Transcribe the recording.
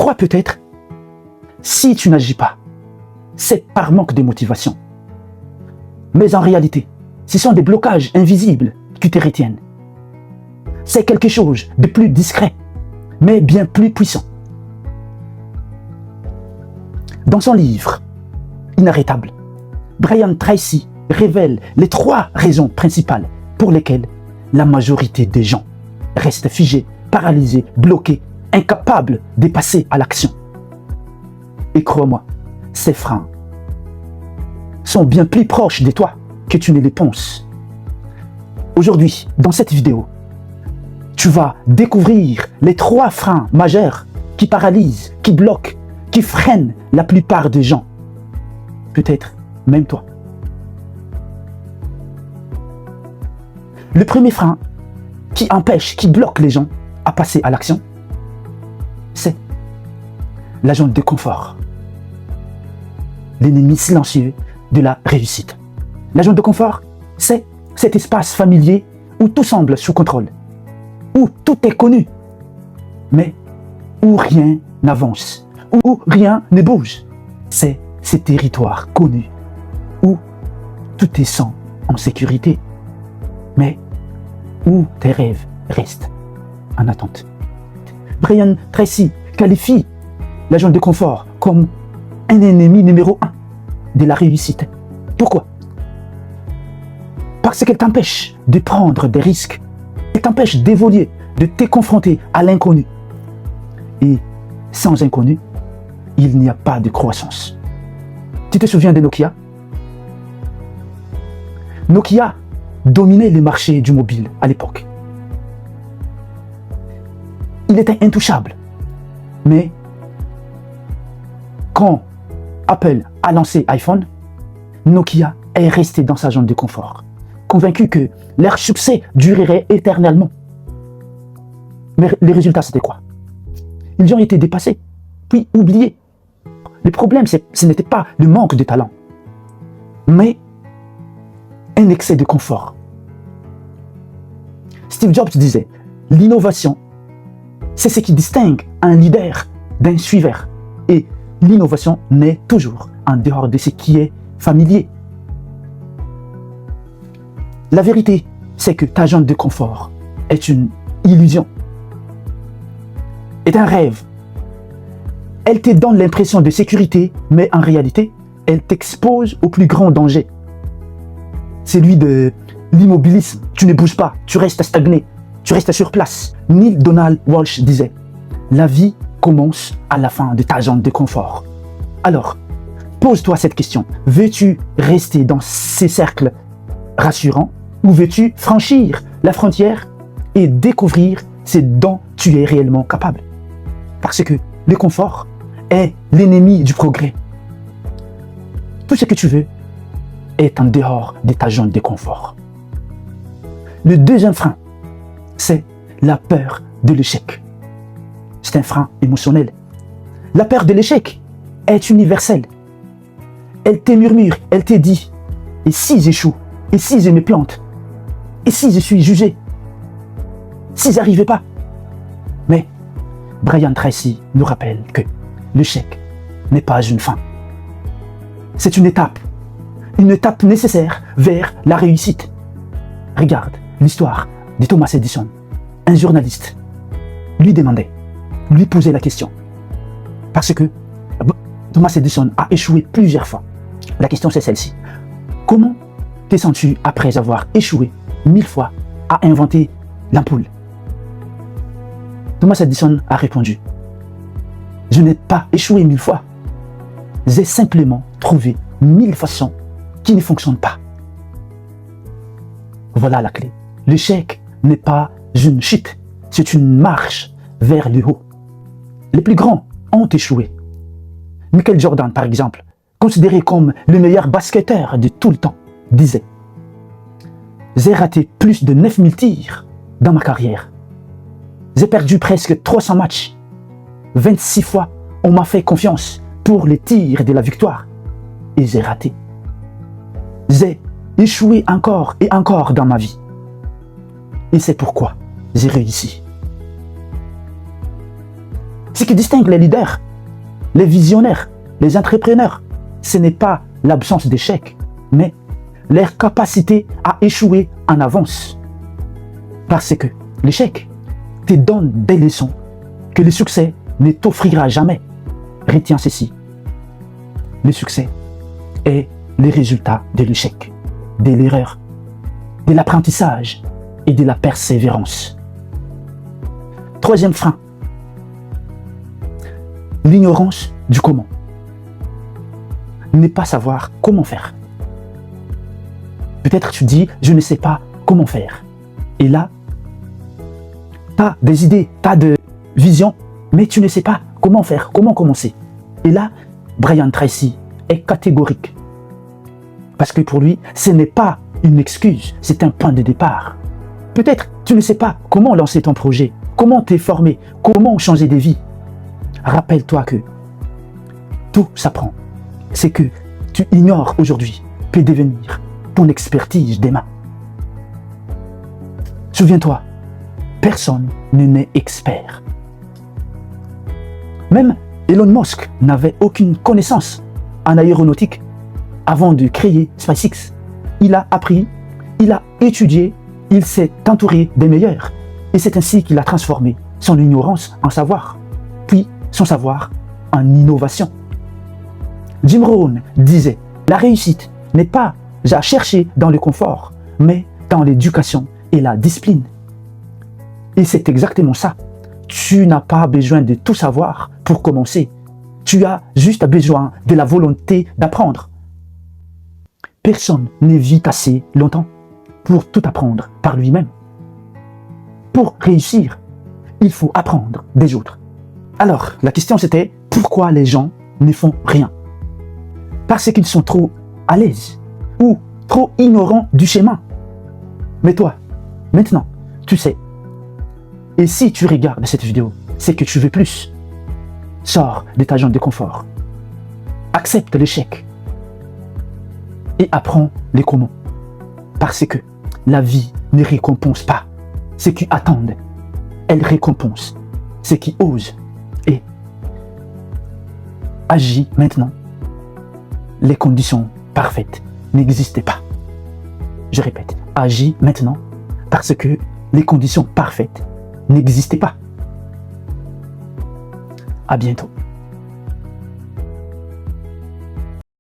crois peut-être, si tu n'agis pas, c'est par manque de motivation. Mais en réalité, ce sont des blocages invisibles qui te retiennent. C'est quelque chose de plus discret, mais bien plus puissant. Dans son livre Inarrêtable, Brian Tracy révèle les 3 raisons principales pour lesquelles la majorité des gens restent figés, paralysés, bloqués, incapables de passer à l'action. Et crois-moi, ces freins sont bien plus proches de toi que tu ne les penses. Aujourd'hui, dans cette vidéo, tu vas découvrir les 3 freins majeurs qui paralysent, qui bloquent, qui freinent la plupart des gens. Peut-être même toi. Le premier frein qui empêche, qui bloque les gens à passer à l'action, c'est la zone de confort. L'ennemi silencieux de la réussite. La zone de confort, c'est cet espace familier où tout semble sous contrôle, où tout est connu, mais où rien n'avance, où rien ne bouge. C'est ces territoires connus où tout est sans en sécurité, mais où tes rêves restent en attente. Brian Tracy qualifie la zone de confort comme un ennemi numéro 1 de la réussite. Pourquoi? Parce qu'elle t'empêche de prendre des risques, elle t'empêche d'évoluer, de te confronter à l'inconnu. Et sans inconnu, il n'y a pas de croissance. Tu te souviens de Nokia? Nokia dominait le marché du mobile à l'époque. Il était intouchable. Mais quand Apple a lancé iPhone, Nokia est resté dans sa zone de confort, convaincu que leur succès durerait éternellement. Mais les résultats, c'était quoi? Ils ont été dépassés, puis oubliés. Le problème, ce n'était pas le manque de talent, mais un excès de confort. Steve Jobs disait, l'innovation, c'est ce qui distingue un leader d'un suiveur. Et l'innovation naît toujours en dehors de ce qui est familier. La vérité, c'est que ta zone de confort est une illusion, est un rêve. Elle te donne l'impression de sécurité, mais en réalité, elle t'expose au plus grand danger. Celui de l'immobilisme. Tu ne bouges pas, tu restes stagné, tu restes sur place. Neil Donald Walsh disait, la vie commence à la fin de ta zone de confort. Alors, pose-toi cette question. Veux-tu rester dans ces cercles rassurants ou veux-tu franchir la frontière et découvrir ce dont tu es réellement capable? Parce que le confort est l'ennemi du progrès. Tout ce que tu veux est en dehors de ta zone de confort. Le deuxième frein, c'est la peur de l'échec. C'est un frein émotionnel. La peur de l'échec est universelle. Elle te murmure, elle te dit, et si j'échoue? Et si je me plante? Et si je suis jugé? Si j'arrive pas? Mais Brian Tracy nous rappelle que l'échec n'est pas une fin. C'est une étape nécessaire vers la réussite. Regarde l'histoire de Thomas Edison. Un journaliste lui posait la question. Parce que Thomas Edison a échoué plusieurs fois. La question c'est celle-ci. Comment te sens-tu après avoir échoué 1000 fois à inventer l'ampoule? Thomas Edison a répondu, je n'ai pas échoué 1000 fois. J'ai simplement trouvé 1000 façons qui ne fonctionnent pas. Voilà la clé. L'échec n'est pas une chute, c'est une marche vers le haut. Les plus grands ont échoué. Michael Jordan, par exemple, considéré comme le meilleur basketteur de tout le temps, disait « J'ai raté plus de 9000 tirs dans ma carrière. J'ai perdu presque 300 matchs. 26 fois, on m'a fait confiance pour les tirs de la victoire. Et j'ai raté. J'ai échoué encore et encore dans ma vie. Et c'est pourquoi j'ai réussi. » Ce qui distingue les leaders, les visionnaires, les entrepreneurs, ce n'est pas l'absence d'échec, mais leur capacité à échouer en avance. Parce que l'échec te donne des leçons que le succès ne t'offrira jamais. Retiens ceci. Le succès est le résultat de l'échec, de l'erreur, de l'apprentissage et de la persévérance. Troisième frein, l'ignorance du comment. Ne pas savoir comment faire. Peut-être tu dis, je ne sais pas comment faire. Et là, tu as des idées, tu as de visions, mais tu ne sais pas comment faire, comment commencer. Et là, Brian Tracy est catégorique. Parce que pour lui, ce n'est pas une excuse, c'est un point de départ. Peut-être tu ne sais pas comment lancer ton projet, comment te former, comment changer de vie. Rappelle-toi que tout s'apprend. C'est que tu ignores aujourd'hui peut devenir ton expertise demain. Souviens-toi, personne ne naît expert. Même Elon Musk n'avait aucune connaissance en aéronautique avant de créer SpaceX. Il a appris, il a étudié, il s'est entouré des meilleurs. Et c'est ainsi qu'il a transformé son ignorance en savoir, puis son savoir en innovation. Jim Rohn disait, la réussite n'est pas à chercher dans le confort, mais dans l'éducation et la discipline. Et c'est exactement ça. Tu n'as pas besoin de tout savoir pour commencer. Tu as juste besoin de la volonté d'apprendre. Personne ne vit assez longtemps pour tout apprendre par lui-même. Pour réussir, il faut apprendre des autres. Alors, la question c'était, pourquoi les gens ne font rien? Parce qu'ils sont trop à l'aise ou trop ignorants du chemin. Mais toi, maintenant, tu sais. Et si tu regardes cette vidéo, c'est que tu veux plus. Sors de ta zone de confort. Accepte l'échec. Et apprends les comment. Parce que la vie ne récompense pas ceux qui attendent. Elle récompense ceux qui osent. Et agis maintenant. Les conditions parfaites n'existaient pas. Je répète, agis maintenant parce que les conditions parfaites n'existaient pas. À bientôt.